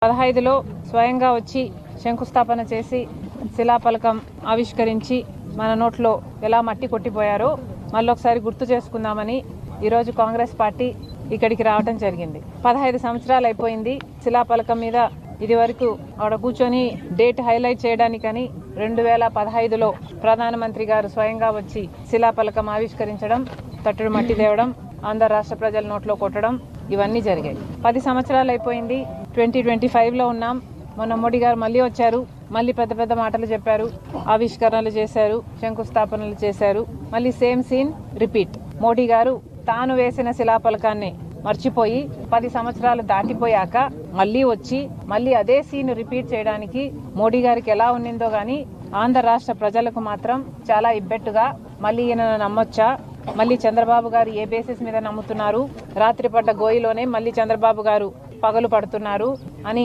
15లో స్వయంగా వచ్చి శంకుస్థాపన చేసి శిలాఫలకం ఆవిష్కరించి మన నోట్లో ఎలా మట్టి కొట్టిపోయారో మళ్ళొకసారి గుర్తు చేసుకుందామని ఈరోజు కాంగ్రెస్ పార్టీ ఇక్కడికి రావడం జరిగింది. 15 సంవత్సరాలు అయిపోయింది. శిలాఫలకం మీద ఇది వరకు ఆవిడ కూర్చొని డేట్ హైలైట్ చేయడానికని 2015లో ప్రధానమంత్రి గారు స్వయంగా వచ్చి శిలాఫలకం ఆవిష్కరించడం, తట్టుడు మట్టి తేవడం, ఆంధ్ర రాష్ట్ర ప్రజల నోట్లో కొట్టడం ఇవన్నీ జరిగాయి. 10 సంవత్సరాలు అయిపోయింది. 2025లో ఉన్నాం. మొన్న మోడీ గారు మళ్ళీ వచ్చారు. మళ్ళీ పెద్ద పెద్ద మాటలు చెప్పారు, ఆవిష్కరణలు చేశారు, శంకుస్థాపనలు చేశారు. మళ్ళీ సేమ్ సీన్ రిపీట్. మోడీ గారు తాను వేసిన శిలాఫలకాన్ని మర్చిపోయి 10 సంవత్సరాలు దాటిపోయాక మళ్ళీ వచ్చి మళ్ళీ అదే సీన్ రిపీట్ చేయడానికి మోడీ గారికి ఎలా ఉన్నిందో గానీ ఆంధ్ర రాష్ట్ర ప్రజలకు మాత్రం చాలా ఇబ్బెట్టుగా మళ్ళీ ఈయన నమ్మొచ్చా, మళ్ళీ చంద్రబాబు గారు ఏ బేసిస్ మీద నమ్ముతున్నారు, రాత్రి పడ్డ గోయిలోనే మళ్ళీ చంద్రబాబు గారు పగలు పడుతున్నారు అని